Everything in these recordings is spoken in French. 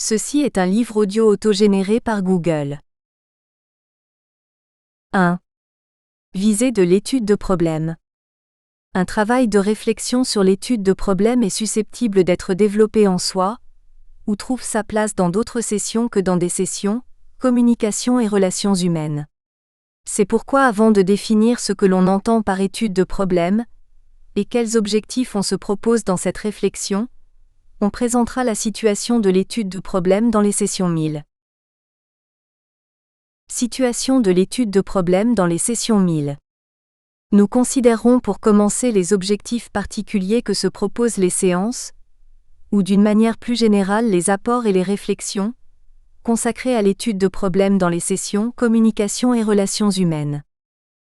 Ceci est un livre audio autogénéré par Google. 1. Visée de l'étude de problème. Un travail de réflexion sur l'étude de problème est susceptible d'être développé en soi, ou trouve sa place dans d'autres sessions que dans des sessions, communication et relations humaines. C'est pourquoi avant de définir ce que l'on entend par étude de problème, et quels objectifs on se propose dans cette réflexion, on présentera la situation de l'étude de problème dans les sessions 1000. Situation de l'étude de problème dans les sessions 1000. Nous considérons pour commencer les objectifs particuliers que se proposent les séances, ou d'une manière plus générale les apports et les réflexions, consacrés à l'étude de problèmes dans les sessions communication et relations humaines.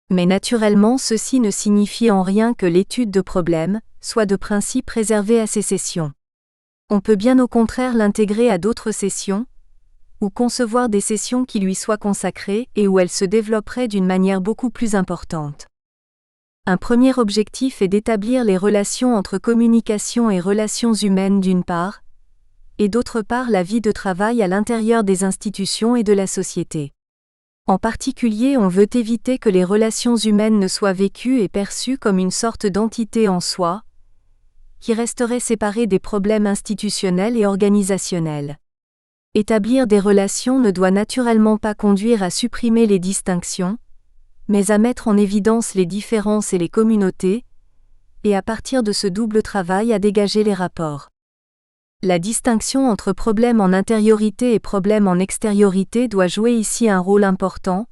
Mais naturellement ceci ne signifie en rien que l'étude de problèmes soit de principe réservée à ces sessions. On peut bien au contraire l'intégrer à d'autres sessions, ou concevoir des sessions qui lui soient consacrées et où elle se développerait d'une manière beaucoup plus importante. Un premier objectif est d'établir les relations entre communication et relations humaines d'une part, et d'autre part la vie de travail à l'intérieur des institutions et de la société. En particulier, on veut éviter que les relations humaines ne soient vécues et perçues comme une sorte d'entité en soi, qui resterait séparée des problèmes institutionnels et organisationnels. Établir des relations ne doit naturellement pas conduire à supprimer les distinctions, mais à mettre en évidence les différences et les communautés, et à partir de ce double travail à dégager les rapports. La distinction entre problème en intériorité et problème en extériorité doit jouer ici un rôle important,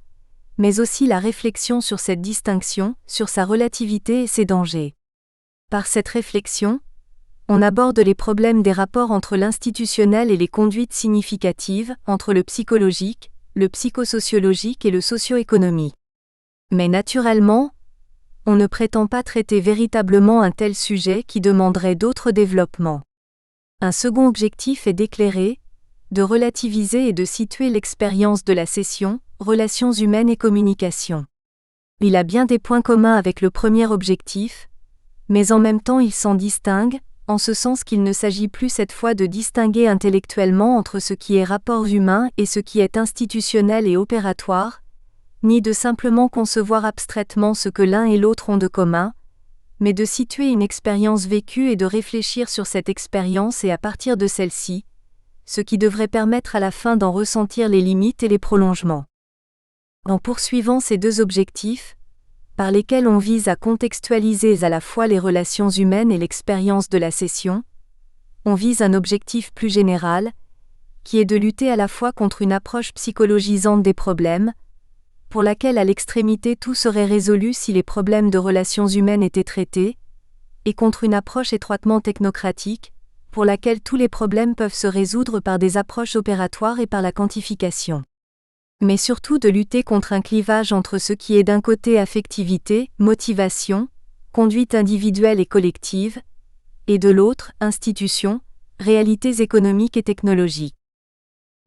mais aussi la réflexion sur cette distinction, sur sa relativité et ses dangers. Par cette réflexion, on aborde les problèmes des rapports entre l'institutionnel et les conduites significatives, entre le psychologique, le psychosociologique et le socio-économique. Mais naturellement, on ne prétend pas traiter véritablement un tel sujet qui demanderait d'autres développements. Un second objectif est d'éclairer, de relativiser et de situer l'expérience de la session, relations humaines et communication. Il a bien des points communs avec le premier objectif, mais en même temps il s'en distingue, en ce sens qu'il ne s'agit plus cette fois de distinguer intellectuellement entre ce qui est rapport humain et ce qui est institutionnel et opératoire, ni de simplement concevoir abstraitement ce que l'un et l'autre ont de commun, mais de situer une expérience vécue et de réfléchir sur cette expérience et à partir de celle-ci, ce qui devrait permettre à la fin d'en ressentir les limites et les prolongements. En poursuivant ces deux objectifs, par lesquels on vise à contextualiser à la fois les relations humaines et l'expérience de la session, on vise un objectif plus général, qui est de lutter à la fois contre une approche psychologisante des problèmes, pour laquelle à l'extrémité tout serait résolu si les problèmes de relations humaines étaient traités, et contre une approche étroitement technocratique, pour laquelle tous les problèmes peuvent se résoudre par des approches opératoires et par la quantification. Mais surtout de lutter contre un clivage entre ce qui est d'un côté affectivité, motivation, conduite individuelle et collective, et de l'autre, institution, réalités économiques et technologiques.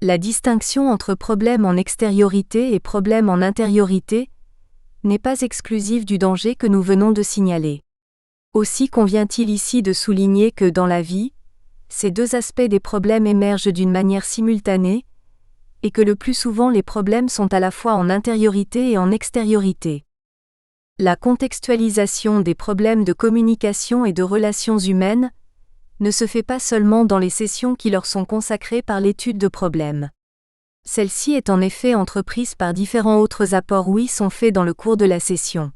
La distinction entre problème en extériorité et problème en intériorité n'est pas exclusive du danger que nous venons de signaler. Aussi convient-il ici de souligner que dans la vie, ces deux aspects des problèmes émergent d'une manière simultanée, et que le plus souvent les problèmes sont à la fois en intériorité et en extériorité. La contextualisation des problèmes de communication et de relations humaines ne se fait pas seulement dans les sessions qui leur sont consacrées par l'étude de problèmes. Celle-ci est en effet entreprise par différents autres apports sont faits dans le cours de la session.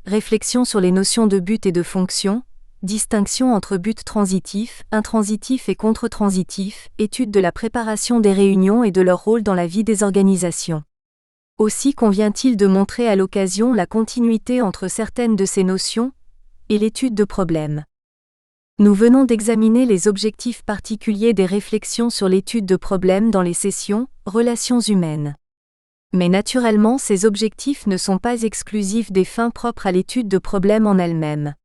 Réflexion sur les notions de but et de fonction, distinction entre but transitif, intransitif et contre-transitif, étude de la préparation des réunions et de leur rôle dans la vie des organisations. Aussi convient-il de montrer à l'occasion la continuité entre certaines de ces notions et l'étude de problèmes. Nous venons d'examiner les objectifs particuliers des réflexions sur l'étude de problèmes dans les sessions relations humaines. Mais naturellement, ces objectifs ne sont pas exclusifs des fins propres à l'étude de problèmes en elles-mêmes.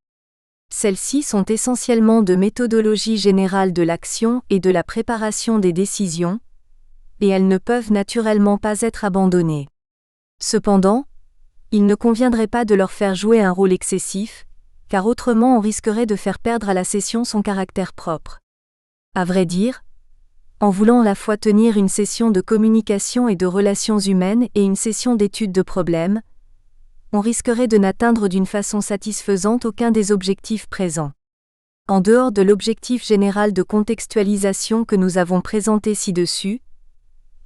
Celles-ci sont essentiellement de méthodologie générale de l'action et de la préparation des décisions, et elles ne peuvent naturellement pas être abandonnées. Cependant, il ne conviendrait pas de leur faire jouer un rôle excessif, car autrement on risquerait de faire perdre à la session son caractère propre. À vrai dire, En voulant à la fois tenir une session de communication et de relations humaines et une session d'étude de problèmes, on risquerait de n'atteindre d'une façon satisfaisante aucun des objectifs présents. En dehors de l'objectif général de contextualisation que nous avons présenté ci-dessus,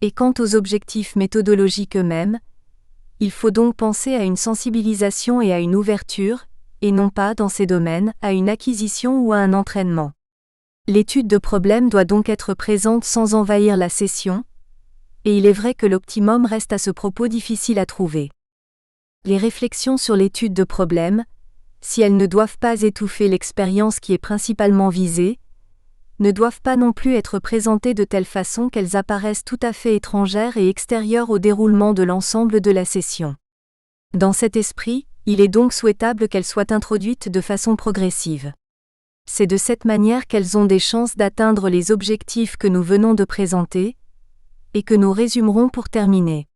et quant aux objectifs méthodologiques eux-mêmes, il faut donc penser à une sensibilisation et à une ouverture, et non pas, dans ces domaines, à une acquisition ou à un entraînement. L'étude de problème doit donc être présente sans envahir la session, et il est vrai que l'optimum reste à ce propos difficile à trouver. Les réflexions sur l'étude de problème, si elles ne doivent pas étouffer l'expérience qui est principalement visée, ne doivent pas non plus être présentées de telle façon qu'elles apparaissent tout à fait étrangères et extérieures au déroulement de l'ensemble de la session. Dans cet esprit, il est donc souhaitable qu'elles soient introduites de façon progressive. C'est de cette manière qu'elles ont des chances d'atteindre les objectifs que nous venons de présenter, et que nous résumerons pour terminer.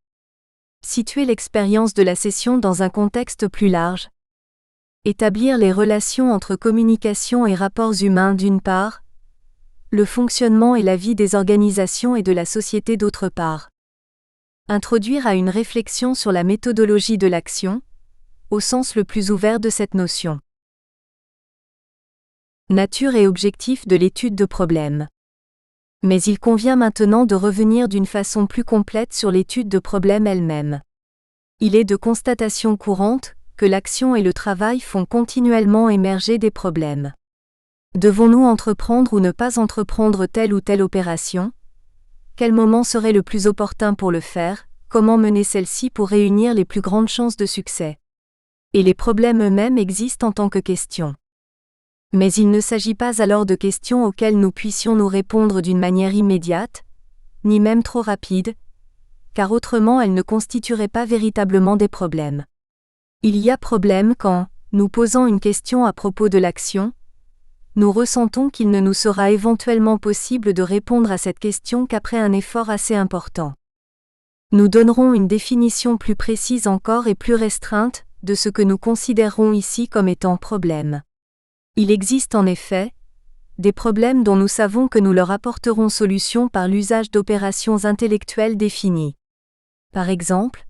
Situer l'expérience de la session dans un contexte plus large. Établir les relations entre communication et rapports humains d'une part, le fonctionnement et la vie des organisations et de la société d'autre part. Introduire à une réflexion sur la méthodologie de l'action, au sens le plus ouvert de cette notion. Nature et objectif de l'étude de problème. Mais il convient maintenant de revenir d'une façon plus complète sur l'étude de problème elle-même. Il est de constatation courante que l'action et le travail font continuellement émerger des problèmes. Devons-nous entreprendre ou ne pas entreprendre telle ou telle opération? Quel moment serait le plus opportun pour le faire? Comment mener celle-ci pour réunir les plus grandes chances de succès? Et les problèmes eux-mêmes existent en tant que questions. Mais il ne s'agit pas alors de questions auxquelles nous puissions nous répondre d'une manière immédiate, ni même trop rapide, car autrement elles ne constitueraient pas véritablement des problèmes. Il y a problème quand, nous posant une question à propos de l'action, nous ressentons qu'il ne nous sera éventuellement possible de répondre à cette question qu'après un effort assez important. Nous donnerons une définition plus précise encore et plus restreinte de ce que nous considérons ici comme étant problème. Il existe en effet des problèmes dont nous savons que nous leur apporterons solution par l'usage d'opérations intellectuelles définies. Par exemple,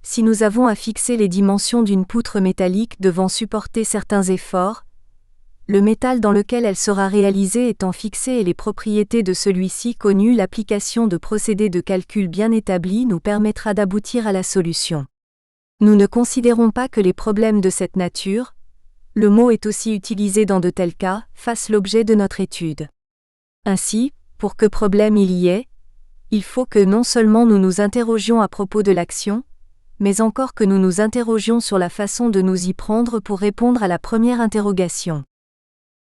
si nous avons à fixer les dimensions d'une poutre métallique devant supporter certains efforts, le métal dans lequel elle sera réalisée étant fixé et les propriétés de celui-ci connues, l'application de procédés de calcul bien établis nous permettra d'aboutir à la solution. Nous ne considérons pas que les problèmes de cette nature, le mot est aussi utilisé dans de tels cas, fassent l'objet de notre étude. Ainsi, pour que problème il y ait, il faut que non seulement nous nous interrogions à propos de l'action, mais encore que nous nous interrogions sur la façon de nous y prendre pour répondre à la première interrogation.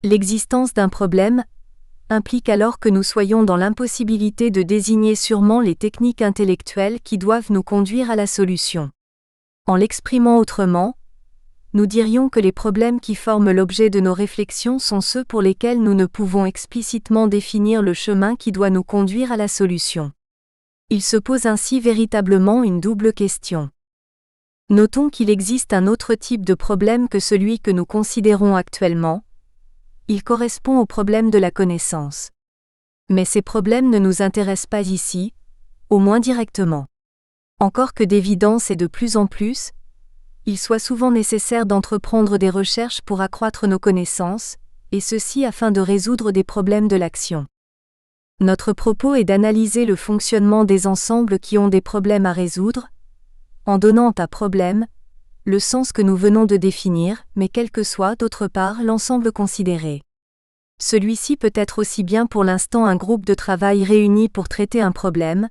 L'existence d'un problème implique alors que nous soyons dans l'impossibilité de désigner sûrement les techniques intellectuelles qui doivent nous conduire à la solution. En l'exprimant autrement, nous dirions que les problèmes qui forment l'objet de nos réflexions sont ceux pour lesquels nous ne pouvons explicitement définir le chemin qui doit nous conduire à la solution. Il se pose ainsi véritablement une double question. Notons qu'il existe un autre type de problème que celui que nous considérons actuellement. Il correspond au problème de la connaissance. Mais ces problèmes ne nous intéressent pas ici, au moins directement. Encore que d'évidence et de plus en plus, il soit souvent nécessaire d'entreprendre des recherches pour accroître nos connaissances, et ceci afin de résoudre des problèmes de l'action. Notre propos est d'analyser le fonctionnement des ensembles qui ont des problèmes à résoudre, en donnant à problème le sens que nous venons de définir, mais quel que soit d'autre part l'ensemble considéré. Celui-ci peut être aussi bien pour l'instant un groupe de travail réuni pour traiter un problème,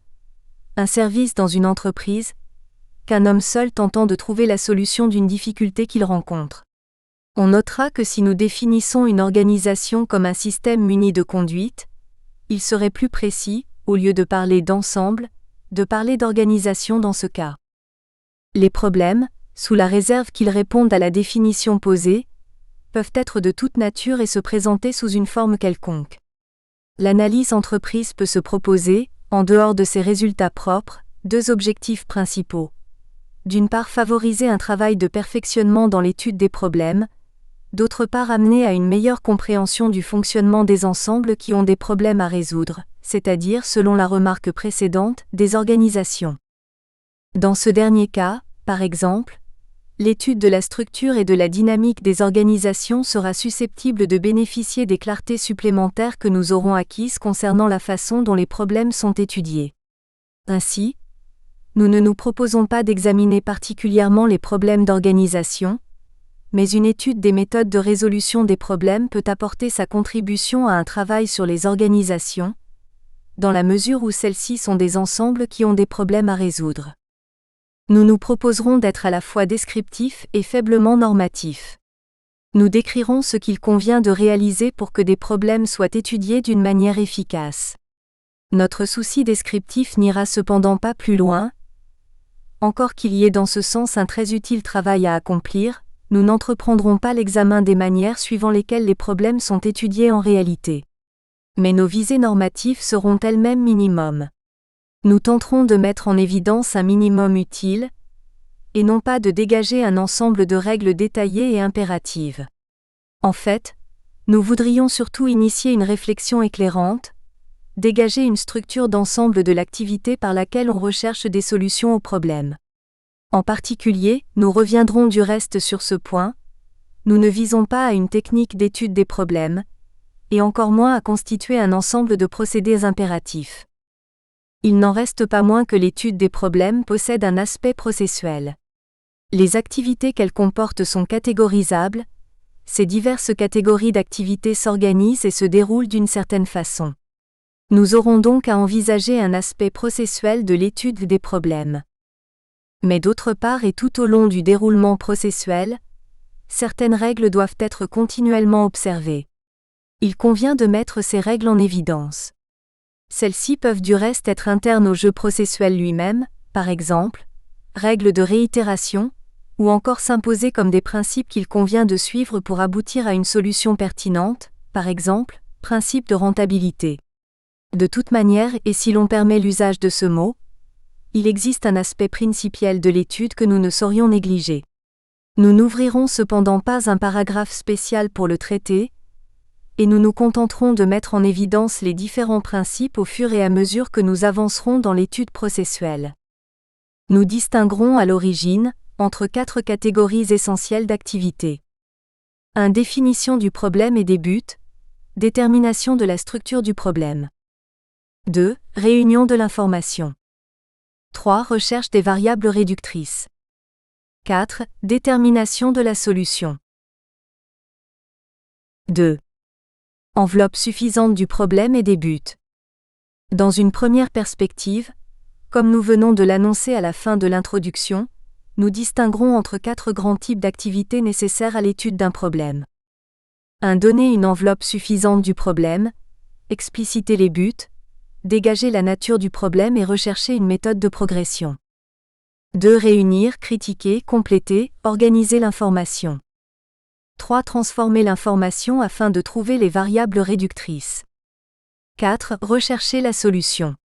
un service dans une entreprise, qu'un homme seul tentant de trouver la solution d'une difficulté qu'il rencontre. On notera que si nous définissons une organisation comme un système muni de conduite, il serait plus précis, au lieu de parler d'ensemble, de parler d'organisation dans ce cas. Les problèmes, sous la réserve qu'ils répondent à la définition posée, peuvent être de toute nature et se présenter sous une forme quelconque. L'analyse entreprise peut se proposer, en dehors de ses résultats propres, deux objectifs principaux. D'une part, favoriser un travail de perfectionnement dans l'étude des problèmes, d'autre part, amener à une meilleure compréhension du fonctionnement des ensembles qui ont des problèmes à résoudre, c'est-à-dire selon la remarque précédente, des organisations. Dans ce dernier cas, par exemple, l'étude de la structure et de la dynamique des organisations sera susceptible de bénéficier des clartés supplémentaires que nous aurons acquises concernant la façon dont les problèmes sont étudiés. Ainsi, nous ne nous proposons pas d'examiner particulièrement les problèmes d'organisation, mais une étude des méthodes de résolution des problèmes peut apporter sa contribution à un travail sur les organisations, dans la mesure où celles-ci sont des ensembles qui ont des problèmes à résoudre. Nous nous proposerons d'être à la fois descriptifs et faiblement normatifs. Nous décrirons ce qu'il convient de réaliser pour que des problèmes soient étudiés d'une manière efficace. Notre souci descriptif n'ira cependant pas plus loin. Encore qu'il y ait dans ce sens un très utile travail à accomplir, nous n'entreprendrons pas l'examen des manières suivant lesquelles les problèmes sont étudiés en réalité. Mais nos visées normatives seront elles-mêmes minimum. Nous tenterons de mettre en évidence un minimum utile, et non pas de dégager un ensemble de règles détaillées et impératives. En fait, nous voudrions surtout initier une réflexion éclairante, dégager une structure d'ensemble de l'activité par laquelle on recherche des solutions aux problèmes. En particulier, nous reviendrons du reste sur ce point, nous ne visons pas à une technique d'étude des problèmes, et encore moins à constituer un ensemble de procédés impératifs. Il n'en reste pas moins que l'étude des problèmes possède un aspect processuel. Les activités qu'elle comporte sont catégorisables, ces diverses catégories d'activités s'organisent et se déroulent d'une certaine façon. Nous aurons donc à envisager un aspect processuel de l'étude des problèmes. Mais d'autre part et tout au long du déroulement processuel, certaines règles doivent être continuellement observées. Il convient de mettre ces règles en évidence. Celles-ci peuvent du reste être internes au jeu processuel lui-même, par exemple, règles de réitération, ou encore s'imposer comme des principes qu'il convient de suivre pour aboutir à une solution pertinente, par exemple, principe de rentabilité. De toute manière, et si l'on permet l'usage de ce mot, il existe un aspect principiel de l'étude que nous ne saurions négliger. Nous n'ouvrirons cependant pas un paragraphe spécial pour le traiter, et nous nous contenterons de mettre en évidence les différents principes au fur et à mesure que nous avancerons dans l'étude processuelle. Nous distinguerons à l'origine, entre 4 catégories essentielles d'activités. 1. Définition du problème et des buts, détermination de la structure du problème. 2. Réunion de l'information. 3. Recherche des variables réductrices. 4. Détermination de la solution. 2. Enveloppe suffisante du problème et des buts. Dans une première perspective, comme nous venons de l'annoncer à la fin de l'introduction, nous distinguerons entre 4 grands types d'activités nécessaires à l'étude d'un problème. 1. Donner une enveloppe suffisante du problème, expliciter les buts, dégager la nature du problème et rechercher une méthode de progression. 2. Réunir, critiquer, compléter, organiser l'information. 3. Transformer l'information afin de trouver les variables réductrices. 4. Rechercher la solution.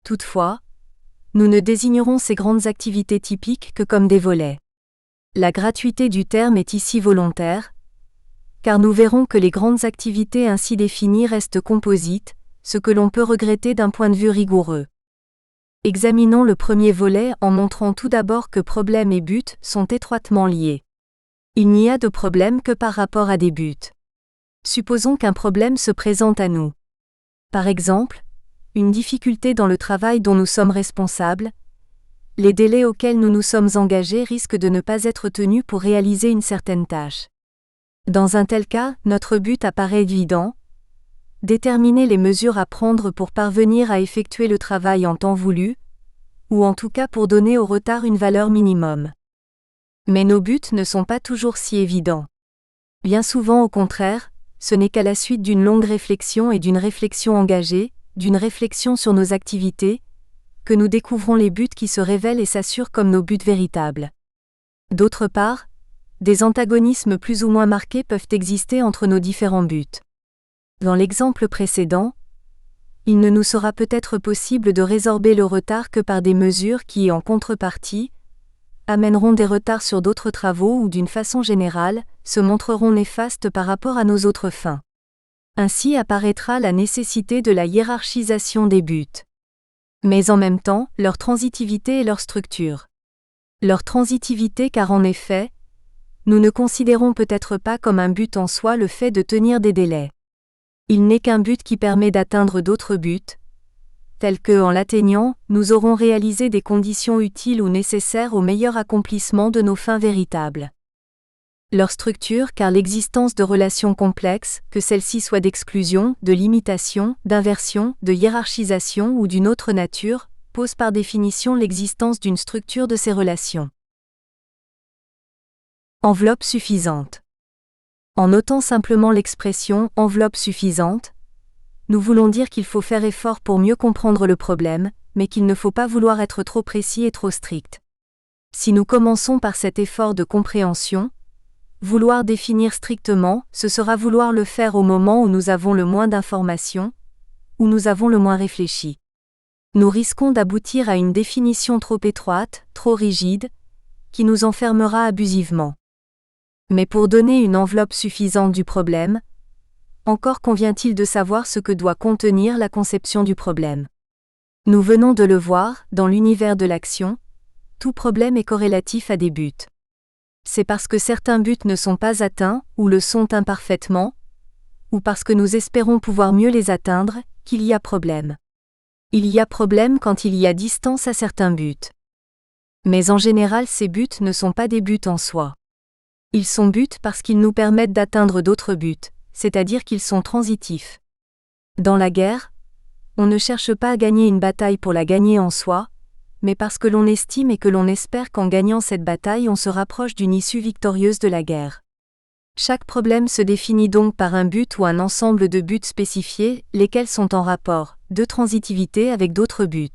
Toutefois, nous ne désignerons ces grandes activités typiques que comme des volets. La gratuité du terme est ici volontaire, car nous verrons que les grandes activités ainsi définies restent composites, ce que l'on peut regretter d'un point de vue rigoureux. Examinons le premier volet en montrant tout d'abord que problème et but sont étroitement liés. Il n'y a de problème que par rapport à des buts. Supposons qu'un problème se présente à nous. Par exemple, une difficulté dans le travail dont nous sommes responsables, les délais auxquels nous nous sommes engagés risquent de ne pas être tenus pour réaliser une certaine tâche. Dans un tel cas, notre but apparaît évident: déterminer les mesures à prendre pour parvenir à effectuer le travail en temps voulu, ou en tout cas pour donner au retard une valeur minimum. Mais nos buts ne sont pas toujours si évidents. Bien souvent au contraire, ce n'est qu'à la suite d'une longue réflexion et d'une réflexion engagée, d'une réflexion sur nos activités, que nous découvrons les buts qui se révèlent et s'assurent comme nos buts véritables. D'autre part, des antagonismes plus ou moins marqués peuvent exister entre nos différents buts. Dans l'exemple précédent, il ne nous sera peut-être possible de résorber le retard que par des mesures qui, en contrepartie, amèneront des retards sur d'autres travaux ou d'une façon générale, se montreront néfastes par rapport à nos autres fins. Ainsi apparaîtra la nécessité de la hiérarchisation des buts. Mais en même temps, leur transitivité et leur structure. Leur transitivité car en effet, nous ne considérons peut-être pas comme un but en soi le fait de tenir des délais. Il n'est qu'un but qui permet d'atteindre d'autres buts, tels que, en l'atteignant, nous aurons réalisé des conditions utiles ou nécessaires au meilleur accomplissement de nos fins véritables. Leur structure car l'existence de relations complexes, que celles-ci soient d'exclusion, de limitation, d'inversion, de hiérarchisation ou d'une autre nature, pose par définition l'existence d'une structure de ces relations. Enveloppe suffisante. En notant simplement l'expression « enveloppe suffisante », nous voulons dire qu'il faut faire effort pour mieux comprendre le problème, mais qu'il ne faut pas vouloir être trop précis et trop strict. Si nous commençons par cet effort de compréhension, vouloir définir strictement, ce sera vouloir le faire au moment où nous avons le moins d'informations, où nous avons le moins réfléchi. Nous risquons d'aboutir à une définition trop étroite, trop rigide, qui nous enfermera abusivement. Mais pour donner une enveloppe suffisante du problème, encore convient-il de savoir ce que doit contenir la conception du problème. Nous venons de le voir, dans l'univers de l'action, tout problème est corrélatif à des buts. C'est parce que certains buts ne sont pas atteints, ou le sont imparfaitement, ou parce que nous espérons pouvoir mieux les atteindre, qu'il y a problème. Il y a problème quand il y a distance à certains buts. Mais en général ces buts ne sont pas des buts en soi. Ils sont buts parce qu'ils nous permettent d'atteindre d'autres buts, c'est-à-dire qu'ils sont transitifs. Dans la guerre, on ne cherche pas à gagner une bataille pour la gagner en soi, mais parce que l'on estime et que l'on espère qu'en gagnant cette bataille on se rapproche d'une issue victorieuse de la guerre. Chaque problème se définit donc par un but ou un ensemble de buts spécifiés, lesquels sont en rapport, de transitivité avec d'autres buts.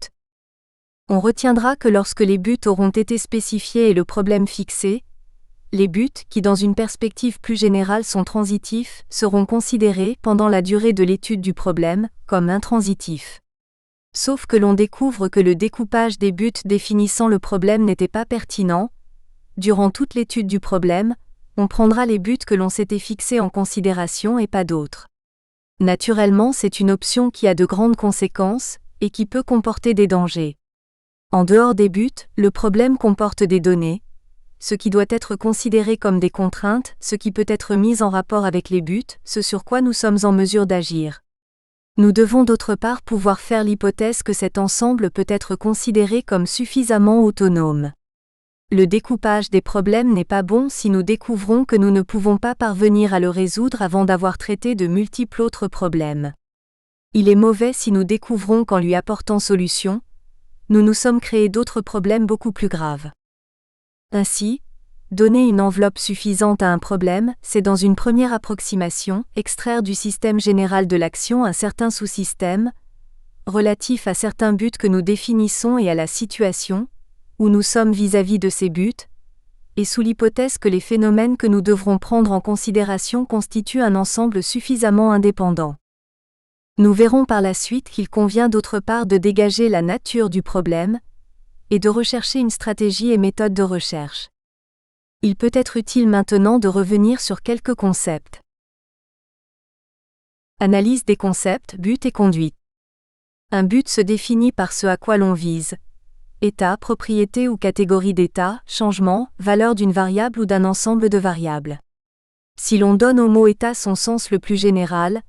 On retiendra que lorsque les buts auront été spécifiés et le problème fixé, les buts, qui dans une perspective plus générale sont transitifs, seront considérés, pendant la durée de l'étude du problème, comme intransitifs. Sauf que l'on découvre que le découpage des buts définissant le problème n'était pas pertinent. Durant toute l'étude du problème, on prendra les buts que l'on s'était fixés en considération et pas d'autres. Naturellement, c'est une option qui a de grandes conséquences, et qui peut comporter des dangers. En dehors des buts, le problème comporte des données, ce qui doit être considéré comme des contraintes, ce qui peut être mis en rapport avec les buts, ce sur quoi nous sommes en mesure d'agir. Nous devons d'autre part pouvoir faire l'hypothèse que cet ensemble peut être considéré comme suffisamment autonome. Le découpage des problèmes n'est pas bon si nous découvrons que nous ne pouvons pas parvenir à le résoudre avant d'avoir traité de multiples autres problèmes. Il est mauvais si nous découvrons qu'en lui apportant solution, nous nous sommes créés d'autres problèmes beaucoup plus graves. Ainsi, donner une enveloppe suffisante à un problème, c'est dans une première approximation, extraire du système général de l'action un certain sous-système, relatif à certains buts que nous définissons et à la situation, où nous sommes vis-à-vis de ces buts, et sous l'hypothèse que les phénomènes que nous devrons prendre en considération constituent un ensemble suffisamment indépendant. Nous verrons par la suite qu'il convient d'autre part de dégager la nature du problème, et de rechercher une stratégie et méthode de recherche. Il peut être utile maintenant de revenir sur quelques concepts. Analyse des concepts, but et conduite. Un but se définit par ce à quoi l'on vise. État, propriété ou catégorie d'état, changement, valeur d'une variable ou d'un ensemble de variables. Si l'on donne au mot état son sens le plus général,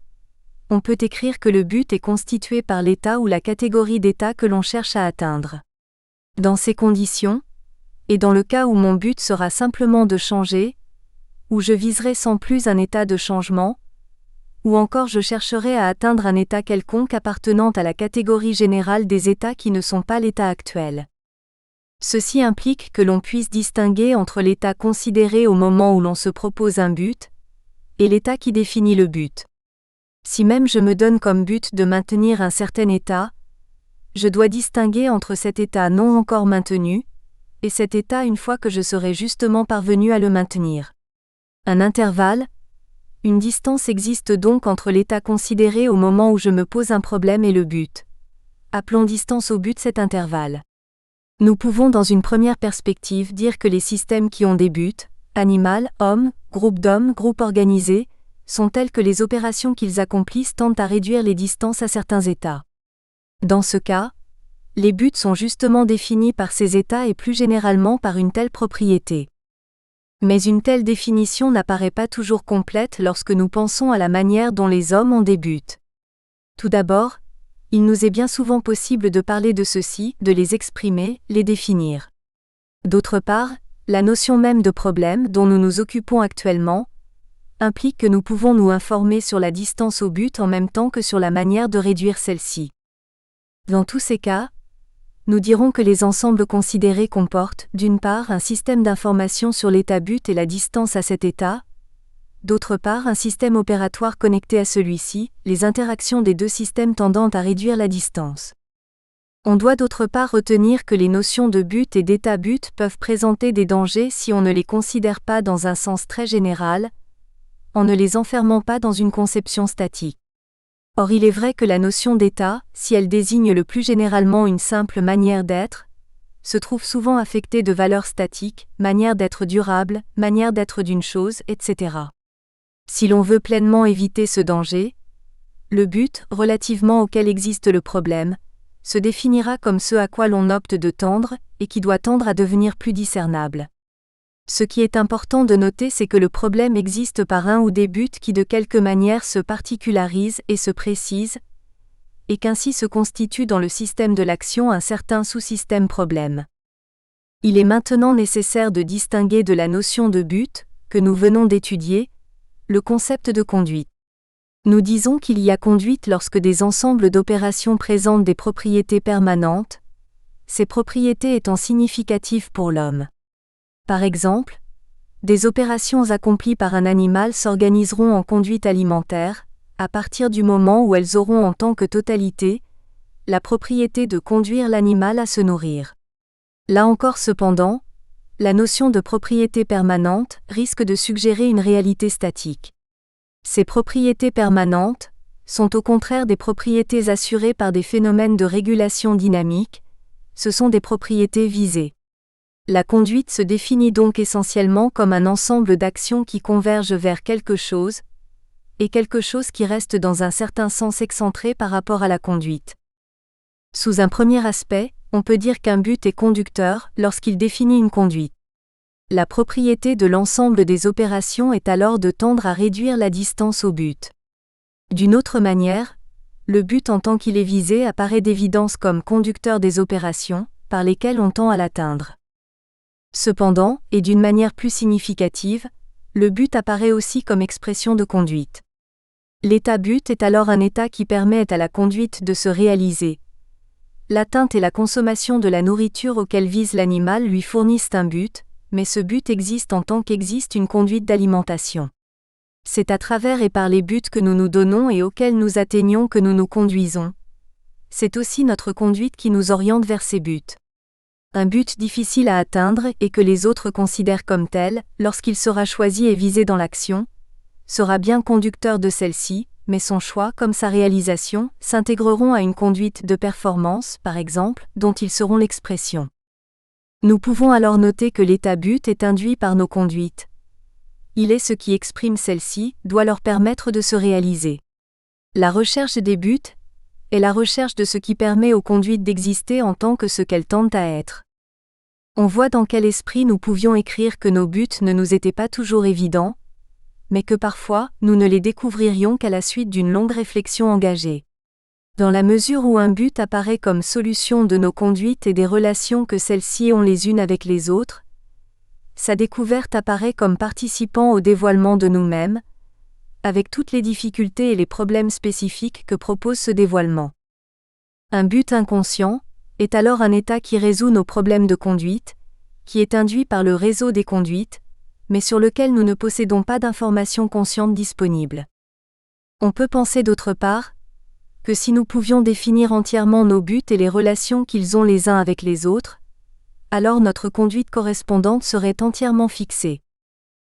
on peut écrire que le but est constitué par l'état ou la catégorie d'état que l'on cherche à atteindre. Dans ces conditions, et dans le cas où mon but sera simplement de changer, où je viserai sans plus un état de changement, ou encore je chercherai à atteindre un état quelconque appartenant à la catégorie générale des états qui ne sont pas l'état actuel. Ceci implique que l'on puisse distinguer entre l'état considéré au moment où l'on se propose un but, et l'état qui définit le but. Si même je me donne comme but de maintenir un certain état, je dois distinguer entre cet état non encore maintenu, et cet état une fois que je serai justement parvenu à le maintenir. Un intervalle, une distance existe donc entre l'état considéré au moment où je me pose un problème et le but. Appelons distance au but cet intervalle. Nous pouvons dans une première perspective dire que les systèmes qui ont des buts, animal, homme, groupe d'hommes, groupe organisé, sont tels que les opérations qu'ils accomplissent tendent à réduire les distances à certains états. Dans ce cas, les buts sont justement définis par ces états et plus généralement par une telle propriété. Mais une telle définition n'apparaît pas toujours complète lorsque nous pensons à la manière dont les hommes ont des buts. Tout d'abord, il nous est bien souvent possible de parler de ceux-ci, de les exprimer, les définir. D'autre part, la notion même de problème dont nous nous occupons actuellement implique que nous pouvons nous informer sur la distance au but en même temps que sur la manière de réduire celle-ci. Dans tous ces cas, nous dirons que les ensembles considérés comportent, d'une part, un système d'information sur l'état but et la distance à cet état, d'autre part, un système opératoire connecté à celui-ci, les interactions des deux systèmes tendant à réduire la distance. On doit d'autre part retenir que les notions de but et d'état but peuvent présenter des dangers si on ne les considère pas dans un sens très général, en ne les enfermant pas dans une conception statique. Or il est vrai que la notion d'état, si elle désigne le plus généralement une simple manière d'être, se trouve souvent affectée de valeurs statiques, manière d'être durable, manière d'être d'une chose, etc. Si l'on veut pleinement éviter ce danger, le but, relativement auquel existe le problème, se définira comme ce à quoi l'on opte de tendre, et qui doit tendre à devenir plus discernable. Ce qui est important de noter, c'est que le problème existe par un ou des buts qui de quelque manière se particularisent et se précisent, et qu'ainsi se constitue dans le système de l'action un certain sous-système problème. Il est maintenant nécessaire de distinguer de la notion de but, que nous venons d'étudier, le concept de conduite. Nous disons qu'il y a conduite lorsque des ensembles d'opérations présentent des propriétés permanentes, ces propriétés étant significatives pour l'homme. Par exemple, des opérations accomplies par un animal s'organiseront en conduite alimentaire, à partir du moment où elles auront en tant que totalité, la propriété de conduire l'animal à se nourrir. Là encore cependant, la notion de propriété permanente risque de suggérer une réalité statique. Ces propriétés permanentes sont au contraire des propriétés assurées par des phénomènes de régulation dynamique, ce sont des propriétés visées. La conduite se définit donc essentiellement comme un ensemble d'actions qui convergent vers quelque chose, et quelque chose qui reste dans un certain sens excentré par rapport à la conduite. Sous un premier aspect, on peut dire qu'un but est conducteur lorsqu'il définit une conduite. La propriété de l'ensemble des opérations est alors de tendre à réduire la distance au but. D'une autre manière, le but en tant qu'il est visé apparaît d'évidence comme conducteur des opérations, par lesquelles on tend à l'atteindre. Cependant, et d'une manière plus significative, le but apparaît aussi comme expression de conduite. L'état but est alors un état qui permet à la conduite de se réaliser. L'atteinte et la consommation de la nourriture auquel vise l'animal lui fournissent un but, mais ce but existe en tant qu'existe une conduite d'alimentation. C'est à travers et par les buts que nous nous donnons et auxquels nous atteignons que nous nous conduisons. C'est aussi notre conduite qui nous oriente vers ces buts. Un but difficile à atteindre et que les autres considèrent comme tel, lorsqu'il sera choisi et visé dans l'action, sera bien conducteur de celle-ci, mais son choix comme sa réalisation s'intégreront à une conduite de performance, par exemple, dont ils seront l'expression. Nous pouvons alors noter que l'état but est induit par nos conduites. Il est ce qui exprime celle-ci, doit leur permettre de se réaliser. La recherche des buts est la recherche de ce qui permet aux conduites d'exister en tant que ce qu'elles tendent à être. On voit dans quel esprit nous pouvions écrire que nos buts ne nous étaient pas toujours évidents, mais que parfois, nous ne les découvririons qu'à la suite d'une longue réflexion engagée. Dans la mesure où un but apparaît comme solution de nos conduites et des relations que celles-ci ont les unes avec les autres, sa découverte apparaît comme participant au dévoilement de nous-mêmes, avec toutes les difficultés et les problèmes spécifiques que propose ce dévoilement. Un but inconscient est alors un état qui résout nos problèmes de conduite, qui est induit par le réseau des conduites, mais sur lequel nous ne possédons pas d'informations conscientes disponibles. On peut penser d'autre part, que si nous pouvions définir entièrement nos buts et les relations qu'ils ont les uns avec les autres, alors notre conduite correspondante serait entièrement fixée.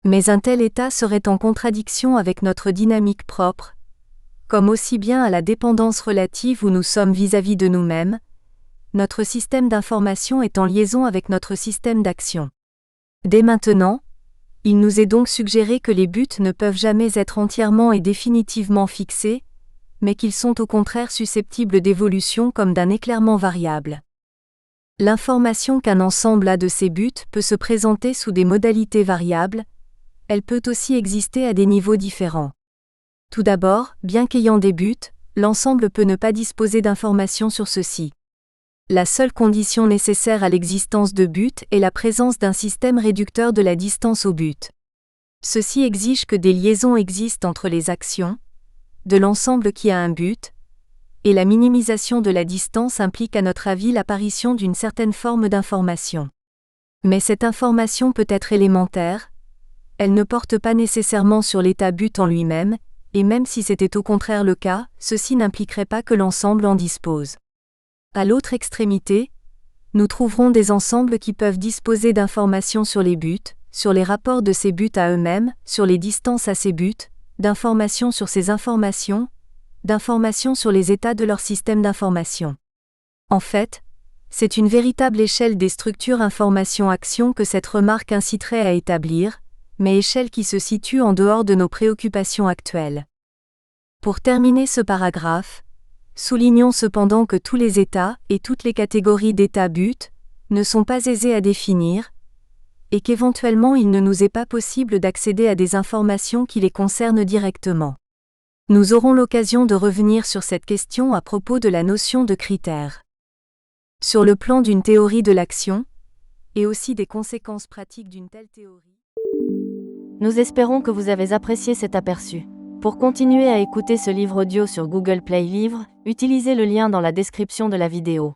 Mais un tel état serait en contradiction avec notre dynamique propre, comme aussi bien à la dépendance relative où nous sommes vis-à-vis de nous-mêmes, notre système d'information est en liaison avec notre système d'action. Dès maintenant, Il nous est donc suggéré que les buts ne peuvent jamais être entièrement et définitivement fixés, mais qu'ils sont au contraire susceptibles d'évolution comme d'un éclairement variable. L'information qu'un ensemble a de ces buts peut se présenter sous des modalités variables, elle peut aussi exister à des niveaux différents. Tout d'abord, bien qu'ayant des buts, l'ensemble peut ne pas disposer d'informations sur ceux-ci. La seule condition nécessaire à l'existence de buts est la présence d'un système réducteur de la distance au but. Ceci exige que des liaisons existent entre les actions de l'ensemble qui a un but, et la minimisation de la distance implique à notre avis l'apparition d'une certaine forme d'information. Mais cette information peut être élémentaire, elle ne porte pas nécessairement sur l'état but en lui-même, et même si c'était au contraire le cas, ceci n'impliquerait pas que l'ensemble en dispose. À l'autre extrémité, nous trouverons des ensembles qui peuvent disposer d'informations sur les buts, sur les rapports de ces buts à eux-mêmes, sur les distances à ces buts, d'informations sur ces informations, d'informations sur les états de leur système d'information. En fait, c'est une véritable échelle des structures information-action que cette remarque inciterait à établir, mais échelle qui se situe en dehors de nos préoccupations actuelles. Pour terminer ce paragraphe, soulignons cependant que tous les états et toutes les catégories d'états buts ne sont pas aisés à définir, et qu'éventuellement il ne nous est pas possible d'accéder à des informations qui les concernent directement. Nous aurons l'occasion de revenir sur cette question à propos de la notion de critère. Sur le plan d'une théorie de l'action, et aussi des conséquences pratiques d'une telle théorie. Nous espérons que vous avez apprécié cet aperçu. Pour continuer à écouter ce livre audio sur Google Play Livres, utilisez le lien dans la description de la vidéo.